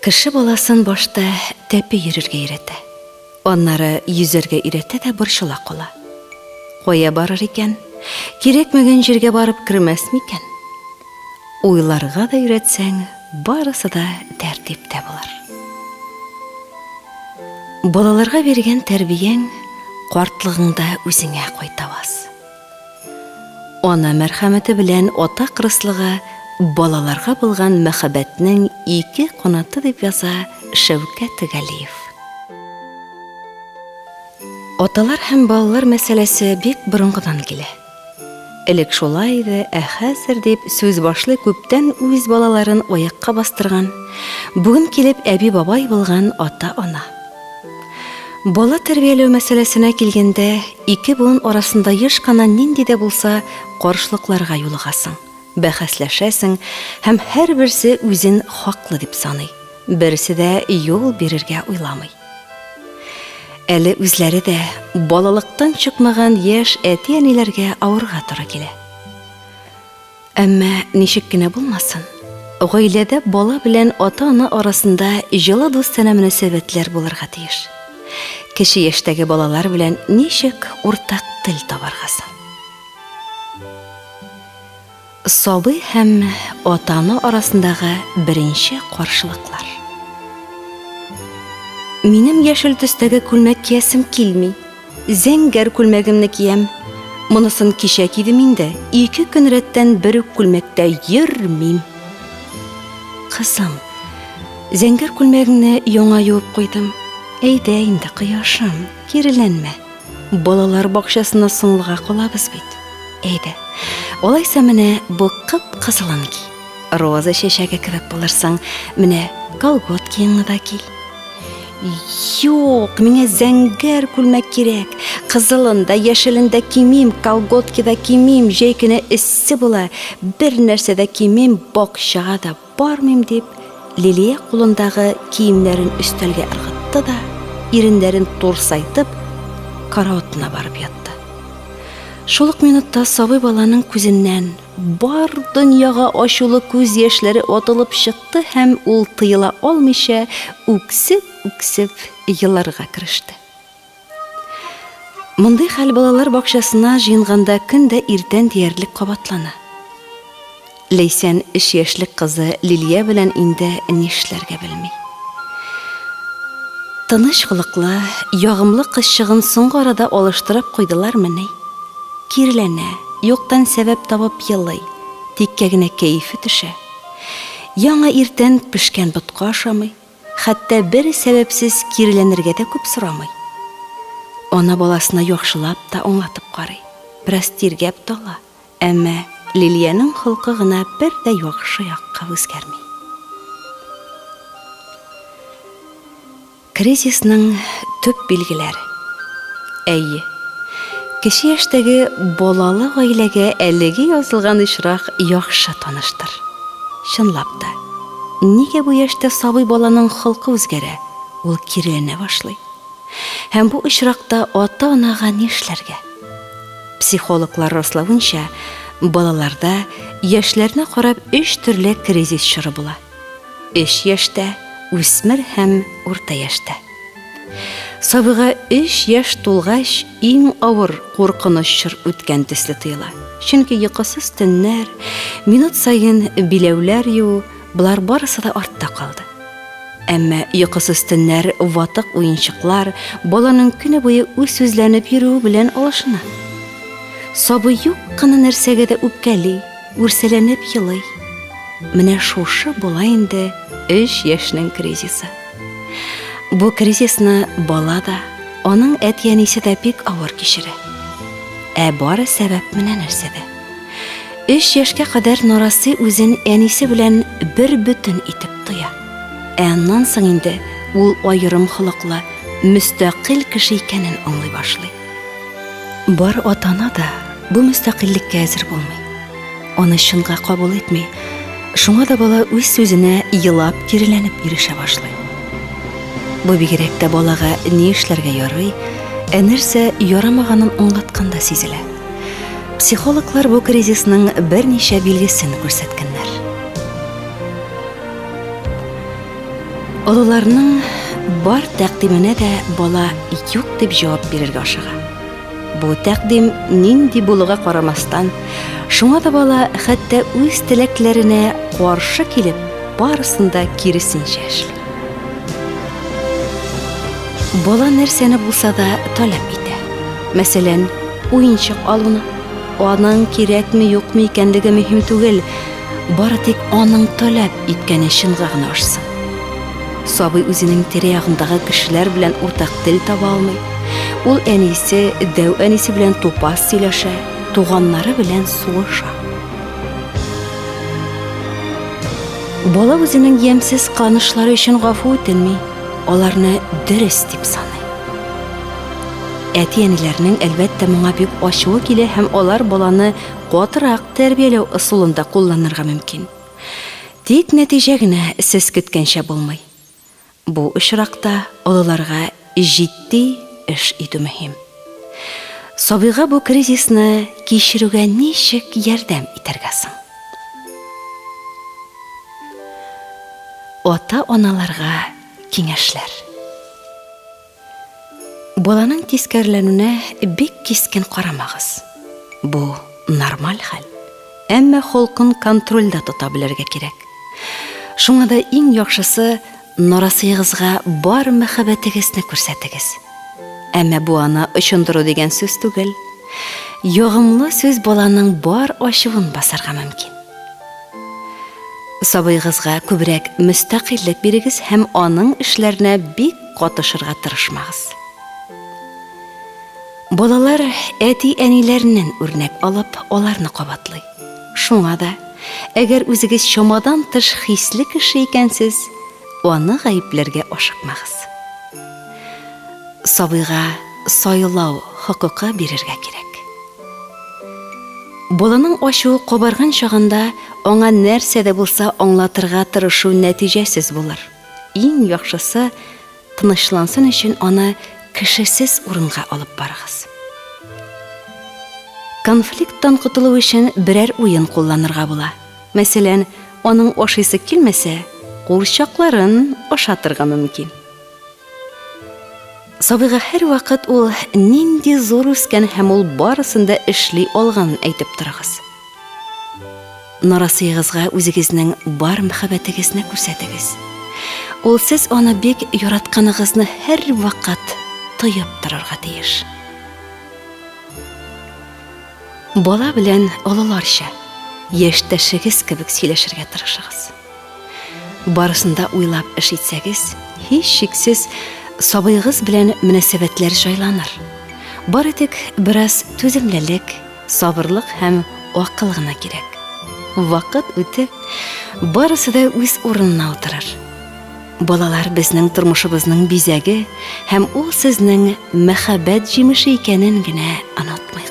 Кеше баласын башта тәпе йөрергә өйрәтә. Аннары йөзәргә өйрәтә дә борчыла кала. Кая барыр икән? Кирәкмәгән җиргә барып кермәс микән? Уйларга да өйрәтсәң, барысы да тәртиптә булыр. Балаларга биргән тәрбияң картлыгыңда үзеңә кайтабыз. Ана мәрхәмәте белән ата кырыслыгы балаларга булган мәхәббәтнең ике канаты дип яза Шәүкәт Галиев. Аталар һәм балалар мәсьәләсе бик борынгыдан килә. Элек шулай иде, хәзер дип сүз башлый күптән үз балаларын аякка бастырган, бүген килеп әби-бабай булган ата-ана. Бала тәрбияләү мәсьәләсенә килгәндә, ике буын арасында еш кына нинди дә булса каршылыкларга юлыгасың, бәхәсләшәсең һәм һәрберсе үзен хаклы дип саный, берсе дә юл бирергә уйламый. Әле үзләре дә балалыктан чыкмаган яшь әти-әниләргә авырга туры килә. Әмма ничек кенә булмасын, гаиләдә бала белән ата-ана арасында җылы дустана мөнәсәбәтләр булырга тиеш. Кеше яшьтәге балалар белән ничек уртак тел табаргасың? Сабый һәм ата-ана арасындагы беренче каршылыклар. Минем яшел төстәге күлмәк киясем килми. Зәңгәр күлмәгемне киям. Монысын кичә кидем инде. 2 көн рәттән бер үк күлмәктә йөрмим. Кызым, зәңгәр күлмәгеңне яңа юып куйдым. Әйдә инде, кояшым, киреләнмә. Балалар бакчасына соңлыга калабыз бит. Әйдә, алайса менә бу кып-кызылын ки. Роза чәчәге кебек булырсың, менә колготкаңны да ки. Юк, миңа зәңгәр күлмәк кирәк. Кызылын да, яшелен дә кимим, колготки да кимим, җәй көне эссе була, бер нәрсә дә кимим, бакчага да бармыйм дип, Лилия кулындагы киемнәрен өстәлгә ыргытты да, иреннәрен турсайтып, караватына барып ятты. Шул ук минутта сабый баланың күзеннән бар дөньяга ачулы күз яшьләре атылып чыкты һәм ул тыела алмыйча үксеп еларга кириште. Мондый хәл балалар бакчасына җыенганда көн дә иртән диярлек кабатлана. Ләйсән 3 яшьлек кызы Лилия белән инде нишләргә белми. Тыныч холыклы, ягымлы кызчыгын соңгы арада алыштырып куйдылар менә. Киреләнә, юктан сәбәп табып елый, тиккә генә кәефе төшә. Яңа иртән пешкән бутка ашамый, хәтта бер сәбәпсез киреләнергә дә күп сорамый. Ана баласына яхшылап та аңлатып карый, бераз тиргәп тала, әмма Лилияның холкы гына бер дә яхшы якка үзгәрми. Кризисның төп билгеләре. Әйе, кеше яшьтәге балалы гаиләгә әлеге язылган ишрак яхшы таныштыр. Чынлап та, нигә бу яшьтә сабый баланың холкы үзгәрә? Ул киреләнә башлый. Һәм бу ишракта ата-анага нишләргә? Психологлар раславынча, балаларда яшьләрне карап 3 төрле кризис чоры була. 3 яшьтә, үсмер һәм урта яшьтә. Сабыйга 3 яшь тулгач иң авыр куркыныч чор үткән төсле тоела. Чөнки йокысыз төннәр, минут сайын биләүләр юу, булар барысы да артта калды. Әмма йокысыз төннәр, ватык уенчыклар баланың көне буе үз сүзләнеп йөрүе белән алышына. Сабый юк кына нәрсәгә дә үпкәли, үрсәләнеп елый. Менә шушы була инде 3 яшьнең кризисы. Бу кризисны бала да, аның әти-әнисе дә бик авыр кичерә. Бары сәбәп менә нәрсәдә? 3 яшькә кадәр нарасы үзен әнисе белән бер бөтен итеп тоя. Аннан соң инде ул аерым холыклы, мөстәкыйль кеше икәнен аңлый башлый. Бар ата-ана да бу мөстәкыйльлеккә әзер булмый. Аны чынга кабул итми. Шуңа да бала үз сүзенә елап киреләнеп ирешә башлый. Бу бигрәк тә балага ни эшләргә ярый, нәрсә ярамаганын аңлатканда сизелә. Психологлар бу кризисның берничә билгесен күрсәткәннәр. Олыларның бар тәкъдименә дә бала юк дип җавап бирергә ашыга. Бу тәкъдим нинди булуга карамастан, шуңа да бала хәтта үз теләкләренә каршы килеп, барысында киресенчә эшли. Бала нәрсәне булса да таләп итә. Мәсәлән, уенчык алуны. Аның кирәкме, юкмы икәнлеге мөһим түгел, бары тик аның таләп иткәне чынга гына ашсын. Сабый үзенең тирә-ягындагы кешеләр белән уртак тел таба алмый. Ул әнисе, дәү әнисе белән тупас сөйләшә, туганнары белән сугыша. Бала үзенең ямьсез кылынышлары өчен гафу үтенми, аларны дөрес дип саный. Әти-әниләрнең әлбәттә моңа бик ачуы килә һәм алар баланы катырак тәрбияләү ысулында кулланырга мөмкин. Тик нәтиҗә генә сез көткәнчә булмый. Бу очракта олыларга җитди эш итү мөһим. Сабыйга бу кризисны кичерүгә ничек ярдәм итәргә соң? Ата-аналарга киңәшләр. Баланың тискәреләнүенә бик кискен карамагыз. Бу нормаль хәл. Әмма холкын контрольдә тота белергә кирәк. Шуңа да иң яхшысы нарасыйгызга бар мәхәббәтегезне күрсәтегез. Әмма бу аны ычындыру дигән сүз түгел. Ягымлы сүз баланың бар ачуын басарга мөмкин. Сабыйгызга күбрәк мөстәкыйльлек бирегез һәм аның эшләренә бик катышырга тырышмагыз. Балалар әти-әниләреннән үрнәк алып, аларны кабатлый. Шуңа да, әгәр үзегез чамадан тыш хисле кеше икәнсез, аны гаепләргә ашыкмагыз. Сабыйга сайлау хокукы бирергә кирәк. Баланың ачуы кабарган чагында аңа нәрсә дә булса аңлатырга тырышу нәтиҗәсез булыр. Иң яхшысы тынычлансын өчен аны кешесез урынга алып барыгыз. Конфликттан котылу өчен берәр уен кулланырга була. Мәсәлән, аның ашыйсы килмәсә, курчакларын ашатырга мөмкин. Сабыйга һәр вакыт ул нинди зур үскән һәм ул барысында эшли алганын әйтеп торыгыз. Нарасыйгызга үзегезнең бар мәхәббәтегезне күрсәтегез. Ул сез аны бик яратканыгызны һәр вакыт тоеп торырга тиеш. Бала белән олыларча, яшьтәшегез кебек сөйләшергә тырышыгыз. Барысында уйлап эш итсәгез, һич шиксез сабыйгыз белән мөнәсәбәтләр җайланыр. Бары тик бераз түземлелек, сабырлык һәм акыл гына кирәк. Вакыт үтеп, барысы да үз урынына утырыр. Балалар безнең тормышыбызның бизәге һәм ул сезнең мәхәббәт җимеше икәнен генә онытмыйк.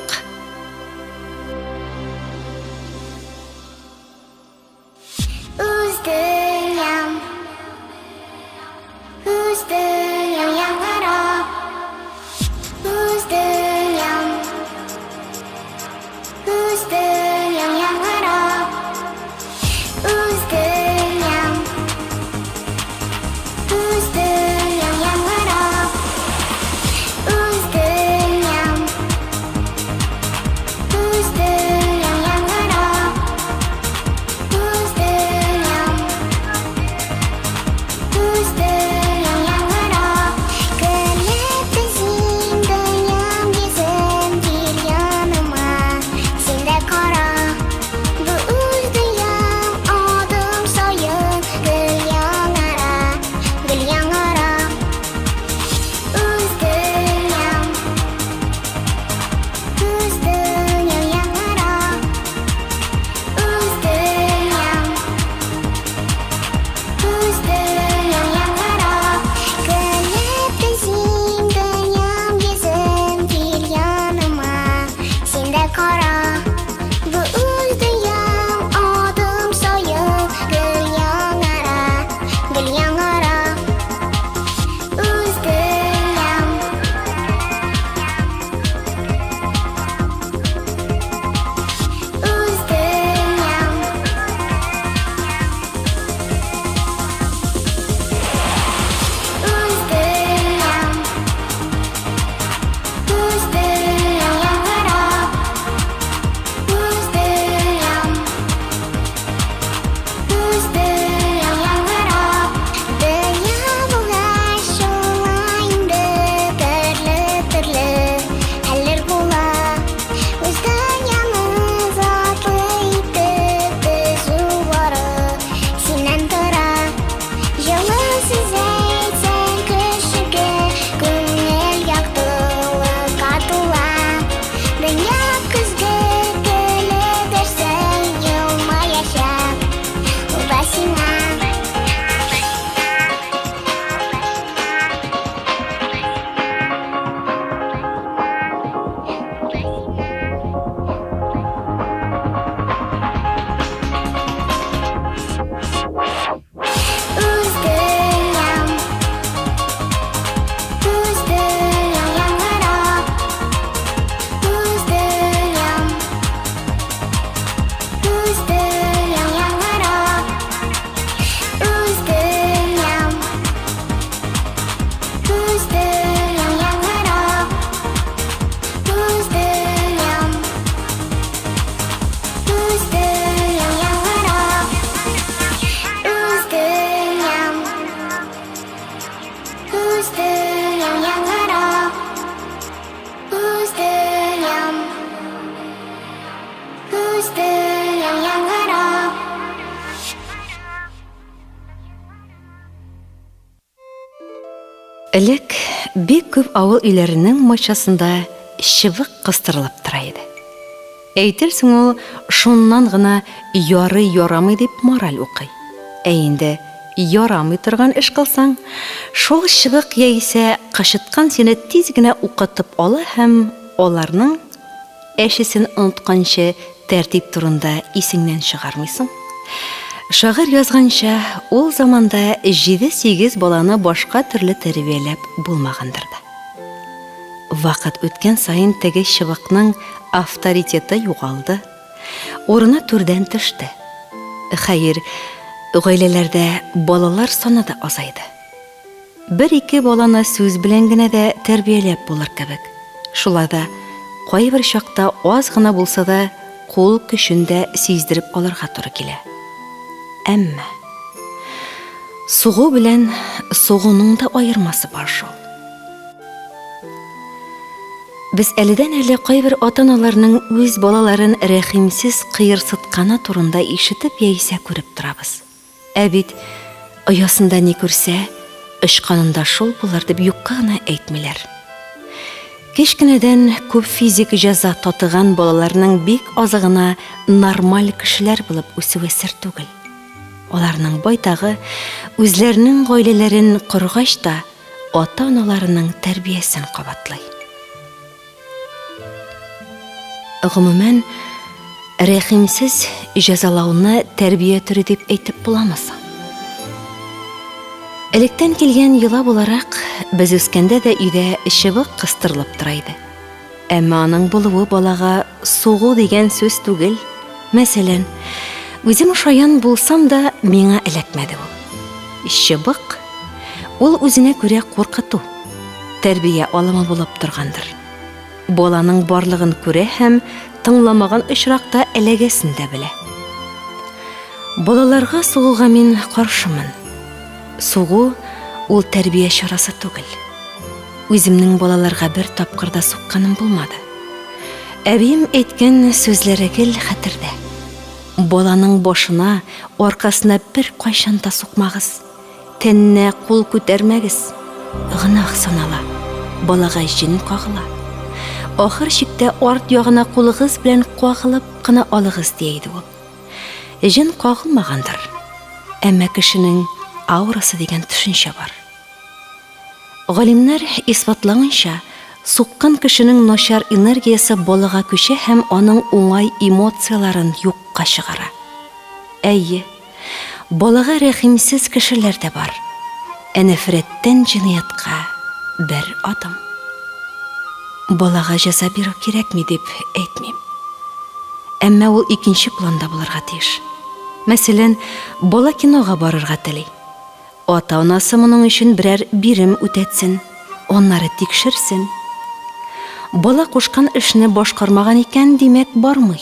Элек бик күп авыл өйләренең матчасында чыбык кыстырылып тора иде. Әйтерсең, ул шуннан гына ярамый дип мораль укый. Инде ярамый торган эш кылсаң, шул чыбык яисә кышыткан сине тиз генә укытып ала һәм аларның әшесен онытканчы тәртип турында исеңнән чыгармыйсың. Шагыйрь язганча, ул заманда 7-8 баланы башка төрле тәрбияләп булмагандыр да. Вакыт үткән саен теге чыбыкның авторитеты югалды, урыны түрдән төште. Хәер, гаиләләрдә балалар саны да азайды. 1-2 баланы сүз белән генә дә тәрбияләп булыр кебек. Шулай да кайбер чакта аз гына булса да кул көчендә сиздереп алырга туры килә. Әмма сугу белән сугуның да аермасы бар шул. Без әледән-әле кайбер ата-аналарның үз балаларын рәхимсез кыерсытканы турында ишетеп яисә күреп торабыз. Бит оясында ни күрсә, ышканында шул булыр дип юкка гына әйтмиләр. Кечкенәдән күп физик җәза татыган балаларның бик азыгына нормаль кешеләр булып үсүе сер түгел. Аларның байтагы үзләренең гаиләләрен коргач та ата-аналарының тәрбиясен кабатлый. Гомумән, рәхимсез җәзалауны тәрбия төре дип әйтеп буламы? Электән килгән йола буларак, без үскәндә дә өйдә чыбык кыстырылып тора иде. Әмма аның булуы балага сугу дигән сүз түгел. Мәсәлән, үзем шаян булсам да миңа эләкмәде ул. Чыбык ул үзенә күрә куркыту, тәрбия алымы булып торгандыр. Баланың барлыгын күрә һәм тыңламаган очракта эләгәсен дә белә. Балаларга сугуга мин каршымын. Сугу ул тәрбия чарасы түгел. Үземнең балаларга бер тапкырда сукканым булмады. Әбием әйткән сүзләре гел хәтердә. Баланың башына, аркасына бер кайчан да сукмагыз. Тәненә кул күтәрмәгез. Гынах санала. Балага җен кагыла. Ахыр чиктә арт ягына кулыгыз белән кагылып кына алыгыз диде ул. Җен кагылмагандыр. Әмма кешенең аурасы дигән төшенчә бар. Галимнәр исбатлаганча, суккан кешенең начар энергиясе балага күчә һәм аның уңай эмоцияларын юкка чыгара. Әйе, балага рәхимсез кешеләр дә бар. Нәфрәттән җинаятка бер адым. Балага җәза бирү кирәкми дип әйтмим. Әмма ул икенче планда булырга тиеш. Мәсәлән, бала кинога барырга тели. Ата-анасы моның өчен берәр бирем үтәтсен, оннары тикшерсен. Бала кушкан эшне башкармаган икән, димәк бармый.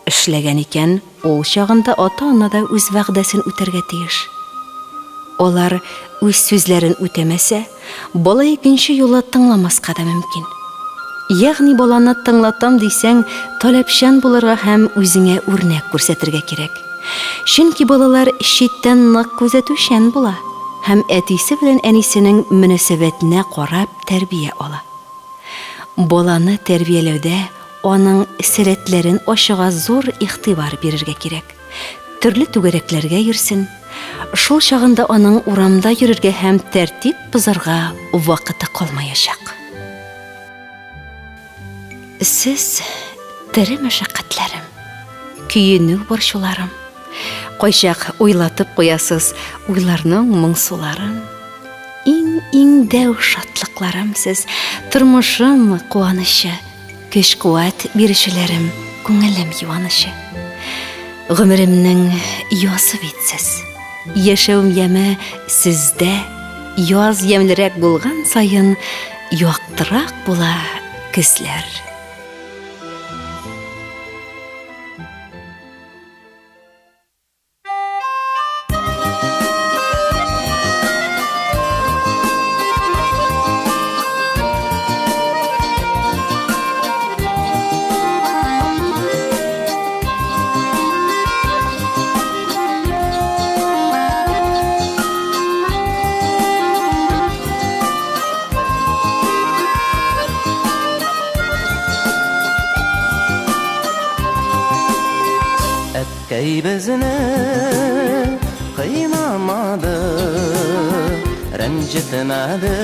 Эшләгән икән, ул чагында ата-ана да үз вәгъдәсен үтәргә тиеш. Алар үз сүзләрен үтәмәсә, бала икенче юлы тыңламаска да мөмкин. Ягъни баланы тыңлатам дисәң, таләпчән булырга һәм үзеңә үрнәк күрсәтергә кирәк. Чөнки балалар читтән нык күзәтүчән була һәм әтисе белән әнисенең мөнәсәбәтенә карап тәрбия ала. Баланы тәрбияләүдә аның сәләтләрен ачыга зур игътибар бирергә кирәк. Төрле түгәрәкләргә йөрсен. Шул чагында аның урамда йөрергә һәм тәртип бозарга вакыты калмаячак. Сез тере мәшәкатьләрем, көенү борчуларым. Кайчак уйлатып куясыз уйларның моңсуларын. Иң дәү шатлыкларым сез, тормышым куанышы, көч-куәт бирүчеләрем, күңелем юанышы. Гомеремнең ясы бит сез. Яшәүм яме сездә, яз ямьлерәк булган саен яктырак була көзләр. Әй безне қинамады, рәнжітмәді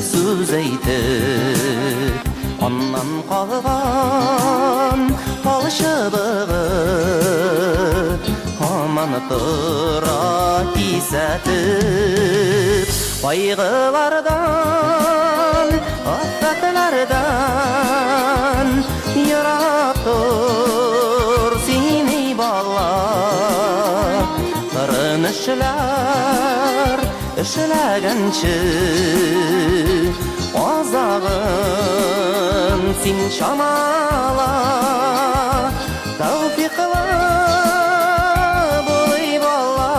сөз әйтіп. Оннан қалған қалшыбығы аман тұра кисәтіп. Байғылардан, афәтләрдән йырақ тұр сені бала. Қырын эшләгәнче азағын син шамала. Тәүфиқлы болый бала.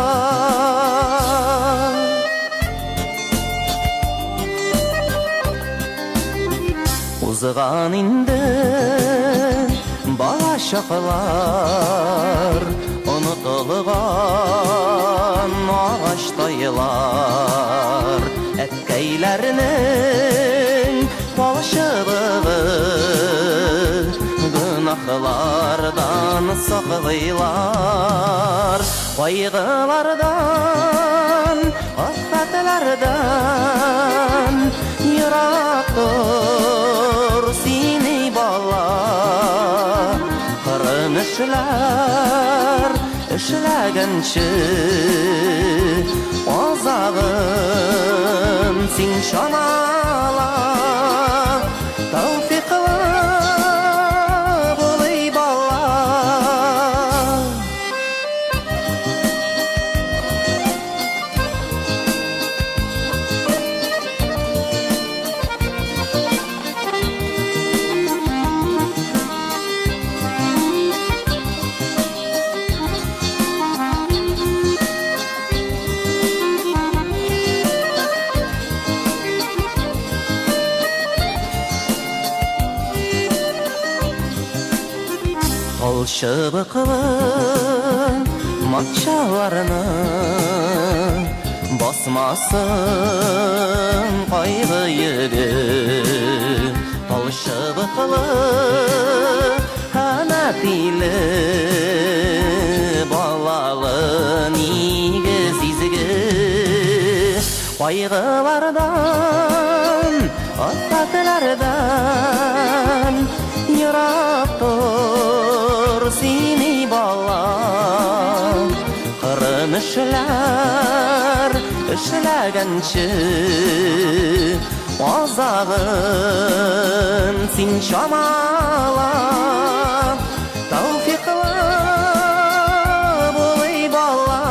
Узған инде бала шақлар, ұнытылған ағаштайлар. Әткәйләрнең талшыбығы гынахлардан сақлайлар. Қайғылардан, афәтләрдән йырақ тұр сені бала. Қырын эшләгәнче азағын син шамала. Тәүфиқлы болый бала. Талшыбықлы матчаларыны басмасын қайғы еді. Талшыбықлы әнәпилі балалы нигіз изгі. Қайғылардан, афәтләрдән йырақ тұр сені бала. Қырын эшләгәнче азағын син шамала. Тәүфиқлы болый бала.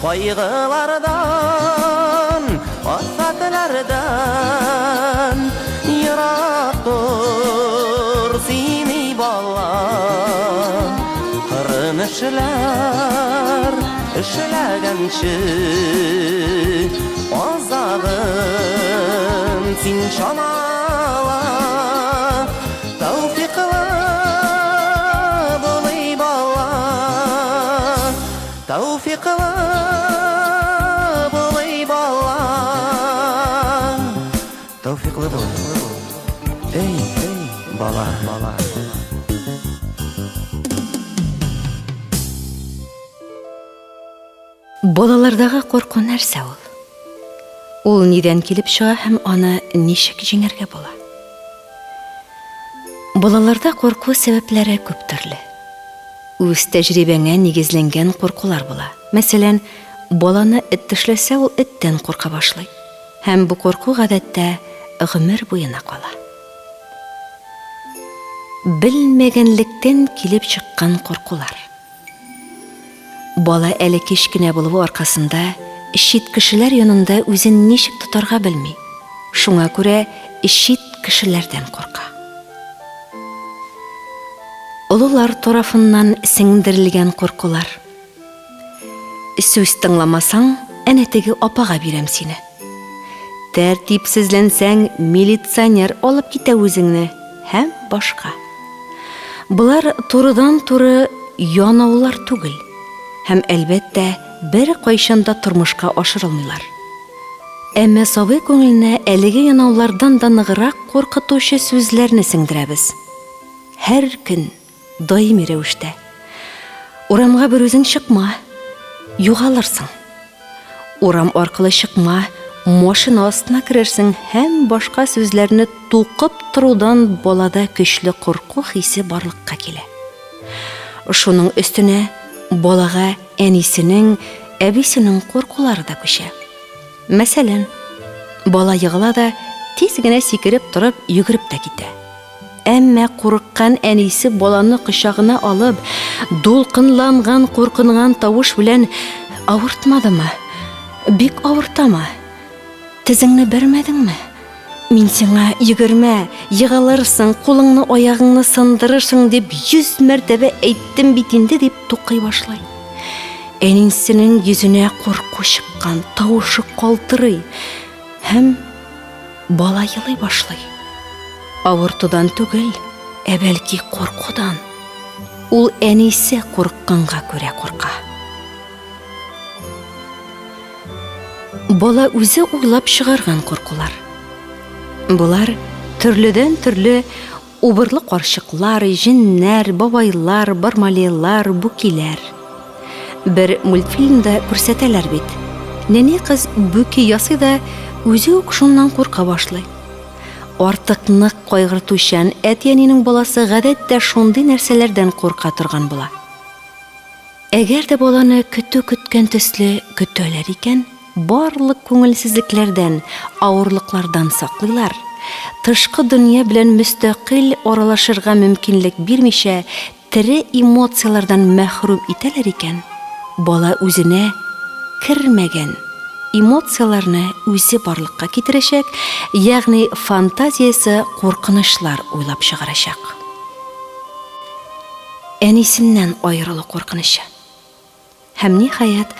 Қайғылардан, афәтләрдән йырақ тұр сені бала. Қырын эшләгәнче азағын син шамала. Тәүфиқлы болый бала. Тәүфиқлы болый бала. Тәүфиқлы болый. Эй, бала. Балалардағы қорқу нәрсә ул? Ул нидән килеп чыга һәм аны ничек җиңәргә була? Балаларда қорқу сәбәпләре күп төрле. Үз тәҗрибәңә нигезләнгән қорқулар була. Мәсәлән, баланы эт тешләсә, ул эттән курка башлый. Һәм бу қорқу гадәттә гомер буена кала. Белмәгәнлектән килеп чыккан қорқулар. Бала әле кечкенә булуы аркасында чит кешеләр янында үзен ничек тотарга белми. Шуңа күрә чит кешеләрдән курка. Олылар тарафыннан сеңдерелгән куркулар. Сүз тыңламасаң, әнә теге апага бирәм сине. Тәртипсезләнсәң, милиционер алып китә үзеңне һәм башка. Булар турыдан-туры янаулар түгел. Һәм әлбәттә бер кайчанда тормышка ашырылмыйлар. Әмма сабый күңеленә әлеге янаулардан да ныграк куркытучы сүзләрне сеңдерәбез. Һәр көн, даими рәвештә. Урамга бер үзең чыкма, югалырсың. Урам аркылы чыкма, машина астына керерсең һәм башка сүзләрне тукып торудан балада көчле курку хисе барлыкка килә. Шуның өстенә балага әнисенең, әбисенең куркулары да күчә. Мәсәлән, бала егыла да тиз генә сикереп торып йөгереп тә китә. Әмма курыккан әнисе баланы кочагына алып, дулкынланган, куркынган тавыш белән: "Авыртмадымы? Бик авыртамы? Тезеңне бәрмәдеңме? Мин сиңа йөгермә, егылырсың, кулыңны, аягыңны сындырырсың" дип 100 мәртәбә әйттем бит инде дип тукый башлый. Әнисенең йөзенә курку чыккан, тавышы калтырый һәм бала елый башлый. Авыртудан түгел, бәлки куркудан. Ул әнисе курыкканга күрә курка. Бала үзе уйлап чыгарган куркулар. Булар төрледән төрле убырлы карчыклар, җиннәр, бабайлар, бармалиялар, букиләр. Бер мультфильмда күрсәтәләр бит. Нәни кыз буки ясый да үзе үк шуннан курка башлый. Артык нык кайгыртучан әтиянинең баласы гадәттә шундый нәрсәләрдән курка торган була. Әгәр дә баланы көткән төсле көтәләр икән, барлык күңелсезлекләрдән, авырлыклардан саклыйлар. Тышкы дөнья белән мөстәкыйль аралашырга мөмкинлек бирмичә, тере эмоциялардан мәхрүм итәләр икән, бала үзенә кермәгән эмоцияларны үзе барлыкка китерәчәк, ягъни фантазиясе куркынычлар уйлап чыгарачак. Әнисеннән аерылу куркынычы. Һәм ниһаять,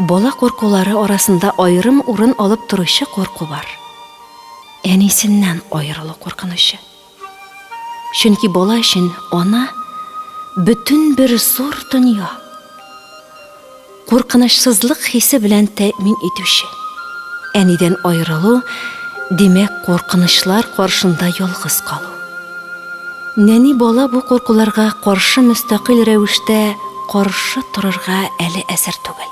бала куркулары арасында айрым урын алып торучы курку бар. Әнисеннән аерылу куркынычы. Чөнки бала өчен ана бүтән бер зур дөнья. Куркынычсызлык хисе белән тәэмин итүче. Әнидән аерылу, димәк, куркынычлар каршында ялгыз калу. Нәни бала бу куркуларга каршы мөстәкыйль рәвештә каршы торырга әле әсәр түгел.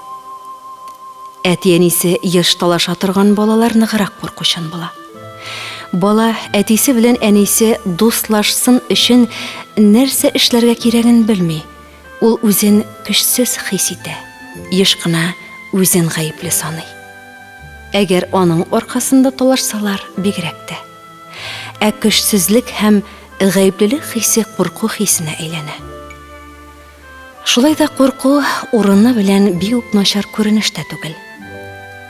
Әти-әнисе еш талаша торган балалар ныграк куркучан була. Бала әтисе белән әнисе дуслашсын өчен нәрсә эшләргә кирәген белми. Ул үзен көчсез хис итә. Еш кына үзен гаепле саный. Әгәр аның аркасында талашсалар, бигрәк тә. Көчсезлек һәм гаеплелек хисе курку хисенә әйләнә. Шулай да курку урыны белән бик үк начар күренештә түгел.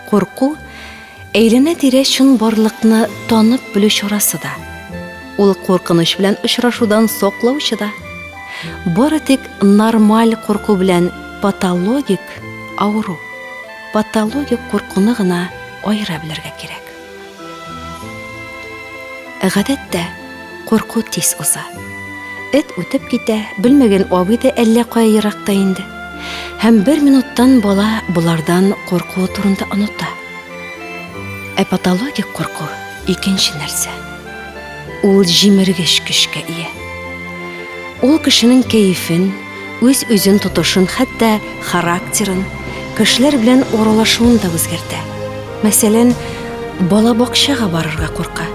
Курку әйләнә-тирә шун барлыкны танып белү чарасы да. Ул куркыныч белән очрашудан саклаучы да. Бары тик нормаль курку белән патологик ауру, патологик куркуны гына айыра белергә кирәк. Гадәттә, курку тиз уза. Эт үтеп китә, белмәгән абый да әллә кая еракта инде. Һәм 1 минуттан бала булардан курку турында оныта. Патологик курку икенче нәрсә. Ул җимергеч көчкә ия. Ул кешенең кәефен, үз-үзен тотышын, хәтта характерын, кешеләр белән аралашуын да үзгәртә. Мәсәлән, бала бакчага барырга курка.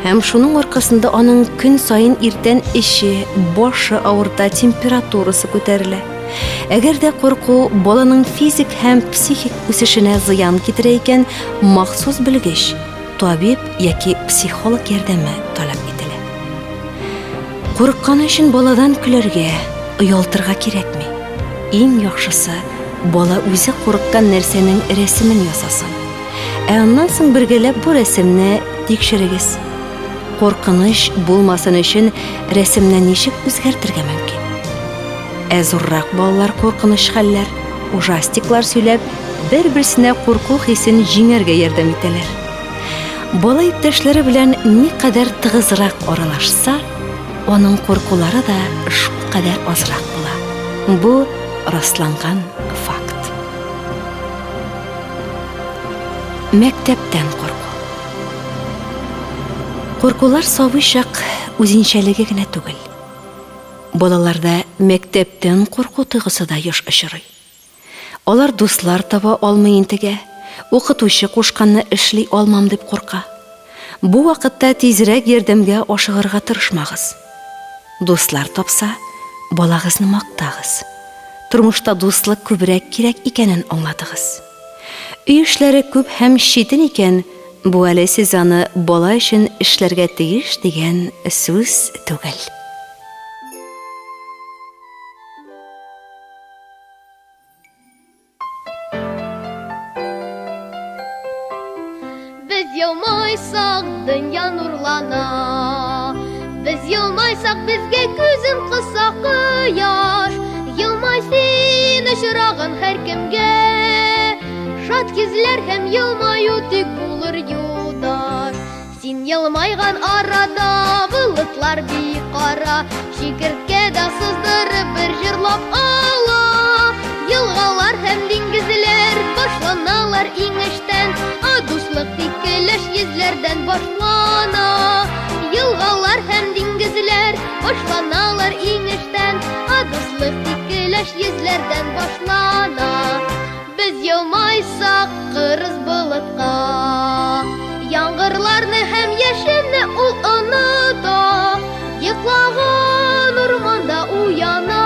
Һәм шуның аркасында аның көн сайын иртән эче, башы авырта, температурасы күтәрелә. Әгәр дә курку баланың физик һәм психик үсешенә зыян китерә икән, махсус белгеч, табиб яки психолог ярдәме таләп ителә. Курыккан өчен баладан көләргә, оялтырга кирәкми. Иң яхшысы, бала үзе курыккан нәрсәнең рәсемен ясасын. Аннан соң бергәләп бу рәсемне тикшерегез. Куркыныч булмасын өчен рәсемне ничек үзгәртергә мөмкин? Зуррак балалар куркыныч хәлләр, ужастиклар сөйләп, бер-берсенә курку хисен җиңәргә ярдәм итәләр. Бала иптәшләре белән никадәр тыгызрак аралашса, аның куркулары да шулкадәр азрак була. Бу расланган факт. Мәктәптән курку. Куркулар сабый чак үзенчәлеге генә түгел. Балаларда мәктәптән курку тойгысы да еш очрый. Алар дуслар таба алмый интегә, укытучы кушканны эшли алмам дип курка. Бу вакытта тизрәк ярдәмгә ашыгырга тырышмагыз. Дуслар тапса, балагызны мактагыз. Тормышта дуслык күбрәк кирәк икәнен аңлатыгыз. Үй эшләре күп һәм читен икән, бу әле сез аны бала өчен эшләргә тиеш дигән сүз түгел. Без елмайсак, дөнья нурлана. Без елмайсак, безгә күзен кыса кояш. Елмай син очраган һәр кемгә. Шат күзләр һәм елмаю тик булыр юлдаш. Син елмайган арада болытлар бик кара. Шикерткә дә сыздырып бер җырлап ала. Елгалар һәм диңгезләр башланалар иңештән. Дуслык тикелеш йөзләрдән башлана. Елгалар һәм диңгезләр башланалар иңештән. Дуслык тикелеш йөзләрдән башлана. Без елмайсак кырыс болытка. Яңгырларны һәм яшенне ул оныта. Йоклаган урманда уяна.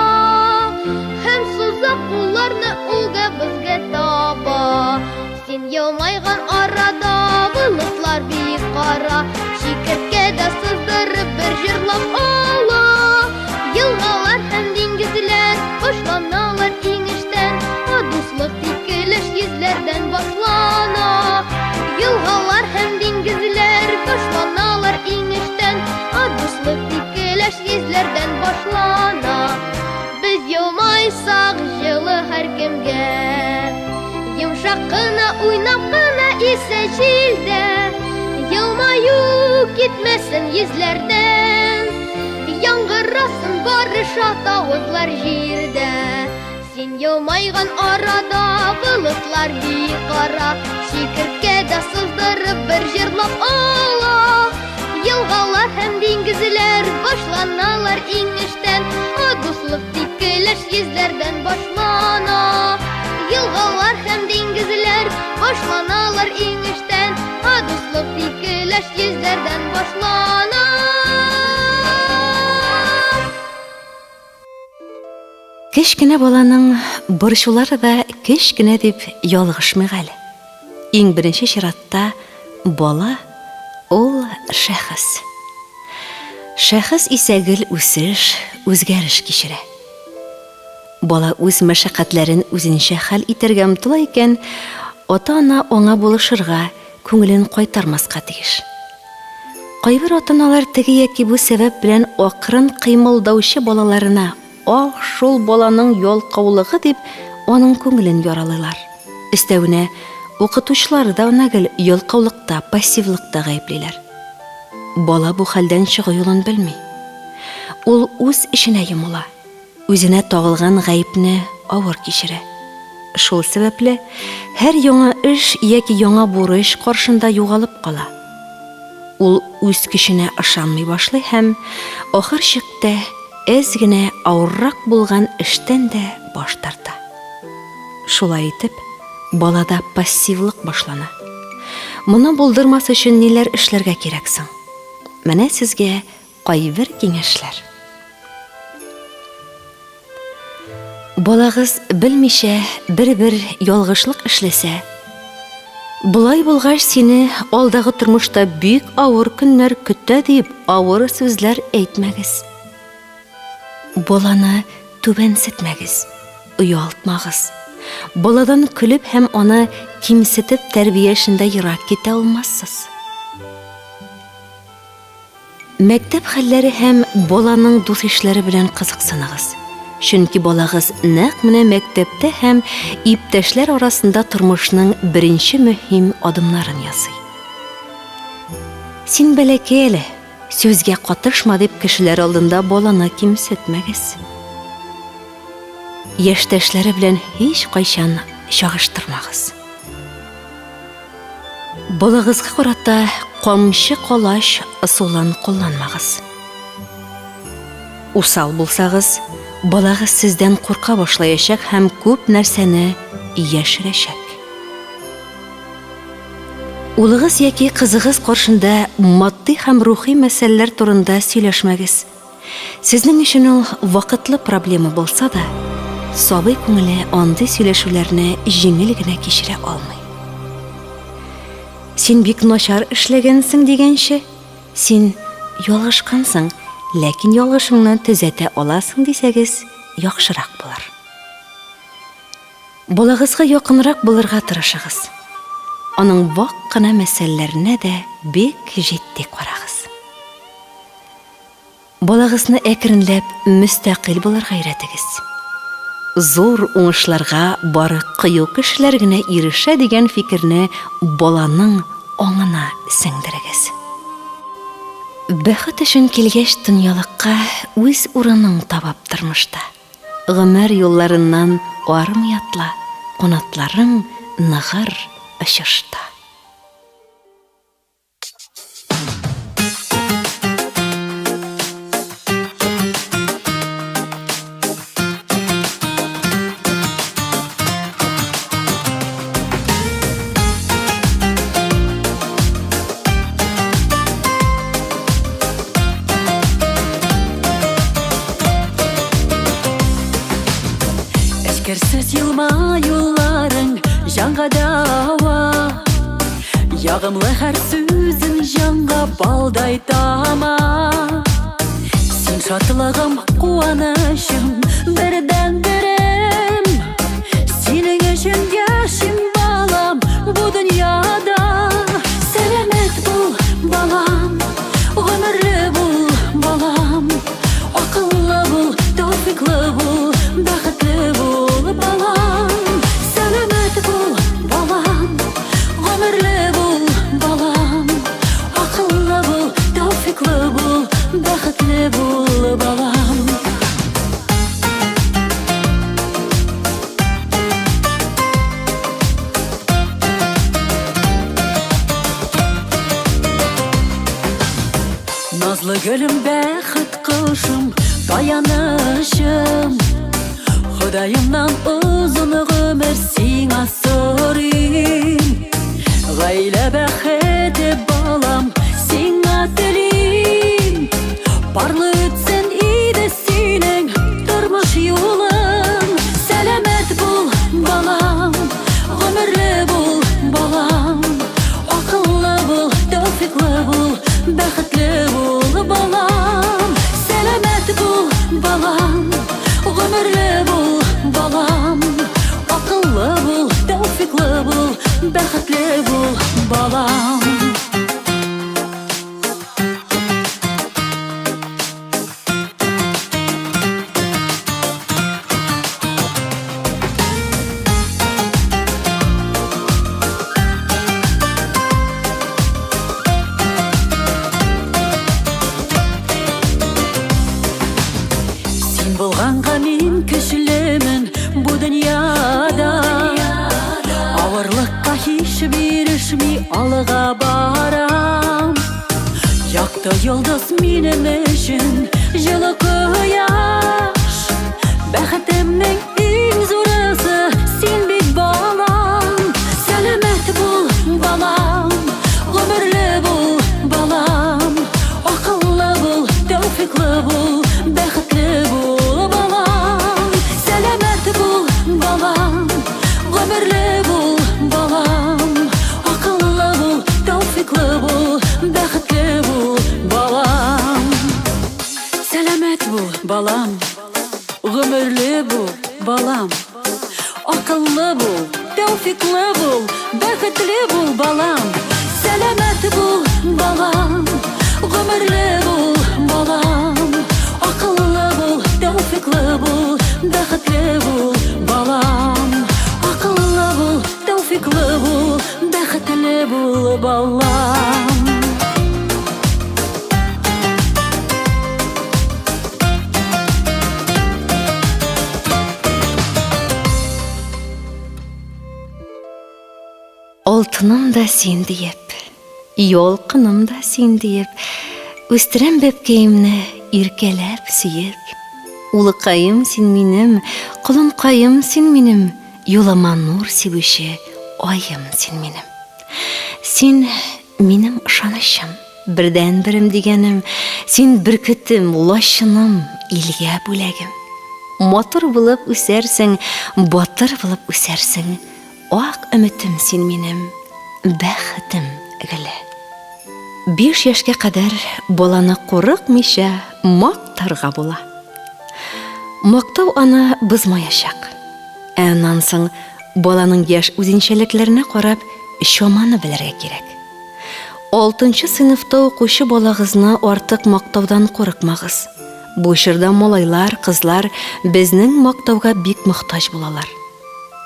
Һәм сузак кулларны улга безгә таба. Син елмайган арада болытлар бик кара. Шикерткә дә сыздырып бер җырлап ала. Елгалар һәм диңгезләр башланалар иңештән. Дуслык тикелеш йөзләрдән башлана. Елгалар һәм диңгезләр башланалар иңештән. Дуслык тикелеш йөзләрдән башлана. Без елмайсак җылы һәр кемгә. Йомшак кына уйнап кына исә җилдә. Елмаю китмәсен йөзләрдән. Яңгырасын барыша тавызлар җирдә. Син елмайган арада болытлар бик кара. Шикерткә дә сыздырып бер җырлап ала. Елгалар һәм диңгезләр башланалар иңештән. Дуслык тикелеш йөзләрдән башлана. Елгалар һәм диңгезләр башланалар иңештән. Дуслык тикелеш йөзләрдән башлана. Кечкенә баланың борчулары да кечкенә дип ялгышмый әле. Иң беренче чиратта бала ул шәхес. Шәхес исә гел үсеш, үзгәреш кичерә. Бала үз мәшәкатьләрен үзенчә хәл итәргә омтыла икән, ата-ана аңа булышырга, күңелен кайтармаска тиеш. Кайбер ата-аналар теге яки бу сәбәп белән акрын кыймылдаучы балаларына шул баланың ялкаулыгы дип аның күңелен яралыйлар. Өстәвенә укытучылар да аны гел ялкаулыкта, пассивлыкта гаеплиләр. Бала бу хәлдән чыгу юлын белми. Ул үз эшенә йомыла. Үзенә тагылган гаепне авыр кичерә. Шул сәбәпле һәр яңа эш яки яңа бурыч каршында югалып кала. Ул үз көченә ышанмый башлый һәм ахыр чиктә әз генә авыррак булган эштән дә баш тарта. Шулай итеп, балада пассивлык башлана. Моны булдырмас өчен ниләр эшләргә кирәк соң? Менә сезгә кайбер киңәшләр. Балагыз белмичә бер ялгышлык эшләсә, булай булгач сине алдагы тормышта бик авыр көннәр көтә дип авыр сүзләр әйтмәгез. Баланы түбәнсетмәгез, уялтмагыз. Баладан көлеп һәм аны кимсетеп тәрбия эшендә ерак китә алмассыз. Мәктәп хәлләре һәм баланың дус эшләре белән кызыксыныгыз. Чөнки балагыз нәкъ менә мәктәптә һәм иптәшләр арасында тормышның беренче мөһим адымнарын ясый. Син бәләкәй әле, сүзгә катышма дип кешеләр алдында баланы кимсетмәгез. Яшьтәшләре белән һич кайчан чагыштырмагыз. Балагызга карата камчы калач ысулын кулланмагыз. Усал булсагыз, балагыз сездән курка башлаячак һәм күп нәрсәне яшерәчәк. Улыгыз яки кызыгыз каршында матди һәм рухи мәсьәләләр турында сөйләшмәгез. Сезнең өчен ул вакытлы проблема булса да, сабый күңеле андый сөйләшүләрне җиңел генә кичерә алмый. Син бик начар эшләгәнсең дигәнче, син ялгышкансың, ләкин ялгышыңны төзәтә аласың дисәгез, яхшырак булыр. Балагызга якынрак булырга тырышыгыз. Аның вак кына мәсьәләләренә дә бик җитди карагыз. Балагызны әкренләп мөстәкыйль булырга өйрәтегез. Зур уңышларга бары кыю кешеләр генә ирешә дигән фикерне баланың аңына сеңдерегез. Бәхет өчен килгәч дөньялыкка үз урының табып тормышта. Гомер юлларыннан арым ятла, канатларың ныгыр очышта. Эшкерсез елмаюларың жанға дауа, ягымлы һәр сүзің жанға балдай тама. Син шатлыгым, куанышым, бердән берем. Синең өчен яшим балам бу дөньяда. Сәламәт бул балам, гомерле бул балам, акыллы бул, тәүфиклы бул, бәхетле бул балам. Сәламәт бул балам, гомерле бул балам, акыллы бул, тәүфиклы бул, бәхетле бул балам. Назлы гөлім, бәхет кошым, таянышым, Худайымнан узын гомер сиңа сорыйм. Гаилә бәхете балам, сиңа телим. Барлы үтсен иде синең тормыш юлың. Сәламәт бул балам, гомерле бул балам, акыллы бул, тәүфиклы бул, бәхетле бул балам. Сәламәт бул балам, гомерле бул балам, акыллы бул, тәүфиклы бул, бәхетле бул балам. Син булганга мин көчлемен бу дөньяда. Авырлыкка һич бирешми алга барам. Якты йолдыз минем өчен җылы кояш. Бәхетемнең иң зурысы син бит балам. Сәламәт бул балам, гомерле бул балам, акыллы бул, тәүфиклы бул, бәхетле бул балам. Сәламәт бул балам, гомерле бул балам, акыллы бул, тәүфиклы бул, бәхетле бул балам. Сәламәт бул балам, гомерле бул балам, акыллы бул, тәүфиклы бул, бәхетле бул балам. Сәламәт бул балам, гомерле бул балам, акыллы бул, тәүфиклы бул, бәхетле бул балам. Акыллы бул, тәүфиклы бул, бәхетле бул балам. Алтыным да син диеп, ялкыным да син диеп, үстерәм бәпкәемне иркәләп сөеп. Улыкаем син минем, колынкаем син минем, юлыма нур сибүче аем син минем. Син минем ышанычым, бердән берем дигәнем, син беркетем, лашыным, илгә бүләгем. Матур булып үсәрсең, батыр булып үсәрсең, ак өметем син минем, бәхетем геле. 5 яшькә кадәр баланы курыкмыйча мактарга була. Мактау аны бызмаячак. Аннан соң баланың яшь үзенчәлекләренә карап чаманы белергә кирәк. 6 сыйныфта укучы балагызны артык мактаудан курыкмагыз. Бу чорда малайлар, кызлар безнең мактауга бик мохтаҗ булалар.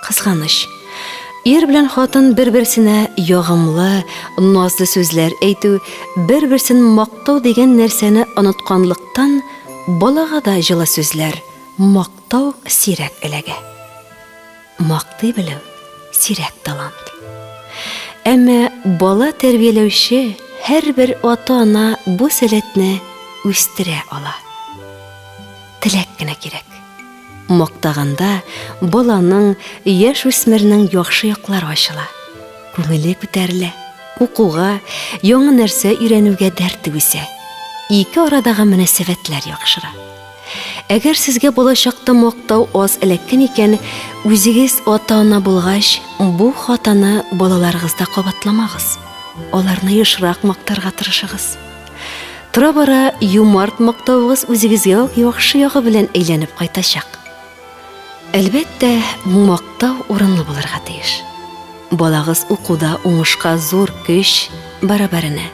Кызганыч. Ир белән хатын бер-берсенә ягымлы, назлы сүзләр әйтү, бер-берсен мактау дигән нәрсәне онытканлыктан балага да җылы сүзләр, мактау сирәк эләгә. Мактый белү сирәк талант. Әмма бала тәрбияләүче һәрбер ата-ана бу сәләтне үстерә ала. Теләк кенә кирәк. Мактаганда баланың, яшь үсмернең яхшы яклары ачыла. Күңеле күтәрелә. Укуга, яңа нәрсә өйрәнүгә дәрте үсә. Ике арадагы мөнәсәбәтләр яхшыра. Әгәр сезгә балачакта мактау аз эләккән икән, үзегез ата-ана булгач, бу хатаны балаларыгызда кабатламагыз. Аларны ешрак мактарга тырышыгыз. Тора-бара юмарт мактауыгыз үзегезгә яхшы ягы белән әйләнеп кайтачак. Әлбәттә, мактау урынлы булырга тиеш. Балагыз укуда уңышка зур көч барабарына,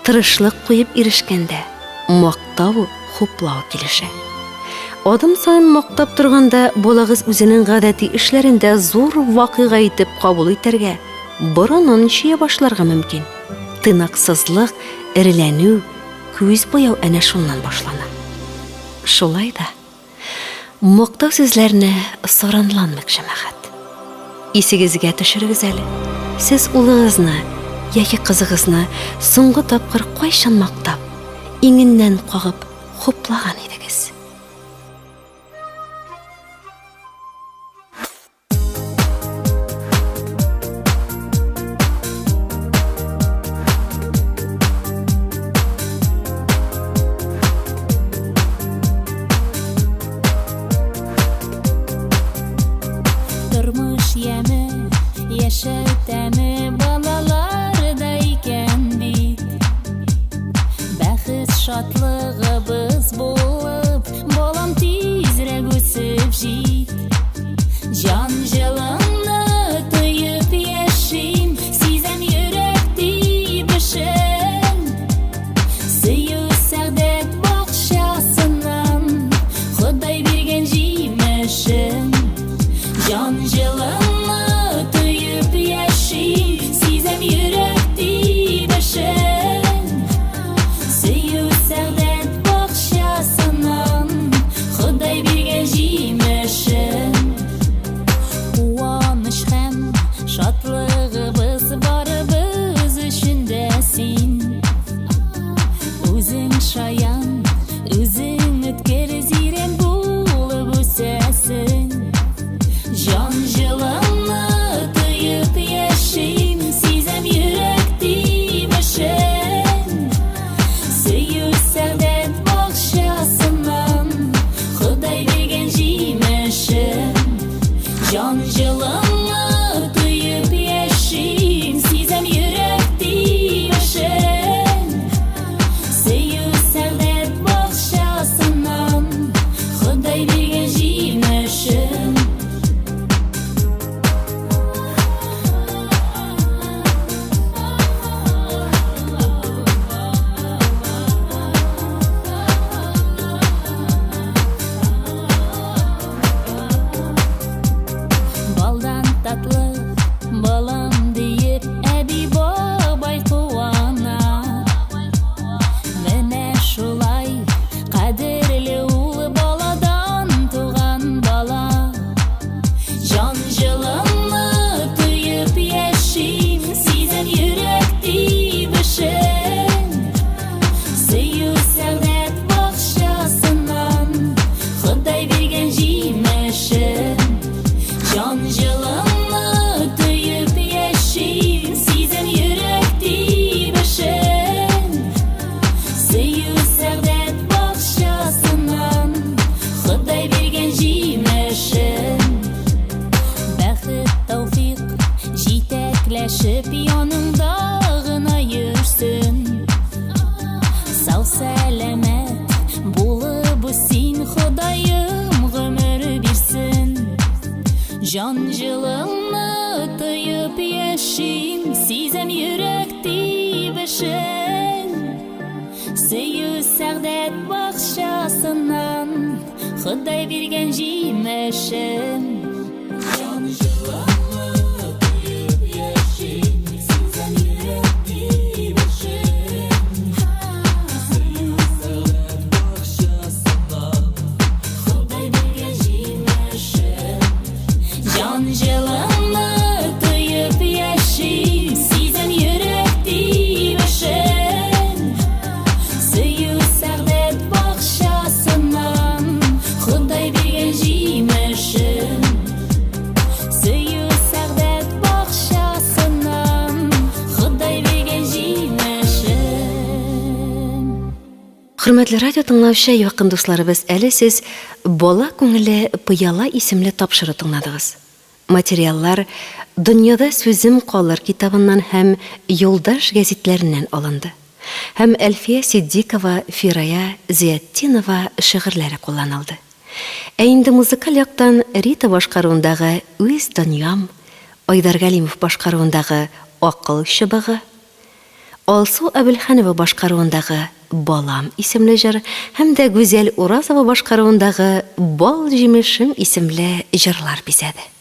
тырышлык куеп ирешкәндә, мактау хуплау килешә. Адым сайын мактап торганда, балагыз үзенең гадәти эшләрендә зур вакыйга итеп кабул итәргә, борынын чөя башларга мөмкин. Тынаксызлык, эреләнү, күз буяу әнә шуннан башлана. Шулай да мактау сүзләрне саранланмыйк җәмәгать. Исегезгә төшерегез әле. Сез улыгызны яки кызыгызны соңгы тапкыр кайчан мактап, иңеннән кагып хуплаган идегез? Тормыш яме, яшәү тәме балаларда икән бит. Бәхет шатлыгыбыз булып, балам тизрәк үсеп җит. Җан җылымны тоеп яшим, сизәм йөрәк тибешен. Сөю сәгъдәт бакчасыннан, Ходай биргән җимешен. Җан җылымны тоеп яшим, сизәм йөрәк тибешен. Сөю сәгъдәт бакчасыннан, Ходай биргән җимешен. Куаныч һәм шатлыгыбыз барыбыз өчен дә син. Үзең шаян, үзең үткер зирәк булып үсәсең. Җан җылымны тоеп яшим, сизәм йөрәк тибешен. Сөю сәгъдәт бакчасыннан, Ходай биргән җимешен. Җан җылымны тоеп яшим, сизәм йөрәк тибешен. берләшеп яныңда гына йөрсен. Сау сәламәт булып син Ходаем гомер бирсен. Жан җылыңны тоеп яшим, сизем йөрәк тибешен. Сөю сәгъдәт бакчасыннан Ходай биргән җимешен. Жан җылыңны тоеп яшим, сизем йөрәк тибешен. Сөю сәгъдәт бакчасыннан Ходай биргән җимешен. Жан җылыңны тоеп яшим, сизем йөрәк тибешен. Сөю сәгъдәт бакчасыннан Ходай биргән җимешен. Сөю сәгъдәт бакчасыннан Ходай биргән җимешен. Хөрмәтле радио тыңлаучы, якын дусларыбыз, әле сез Бала күңеле пыяла исемле тапшыру тыңладыгыз. Материаллар Дөньяда сүзем калыр китабыннан һәм Юлдаш гәзитләреннән алынды. Һәм Әлфия Сиддикова, Фирая Зияттинова шигырьләре кулланылды. Ә инде музыкаль яктан Рита башкаруындагы Үз дөньям, Айдар Галимов башкаруындагы Акыл чыбыгы, Алсу Әбелханова башкаруындагы Балам исемле җыр һәм дә Гүзәл Уразова башкаруындагы Бал җимешем исемле җырлар бизәде.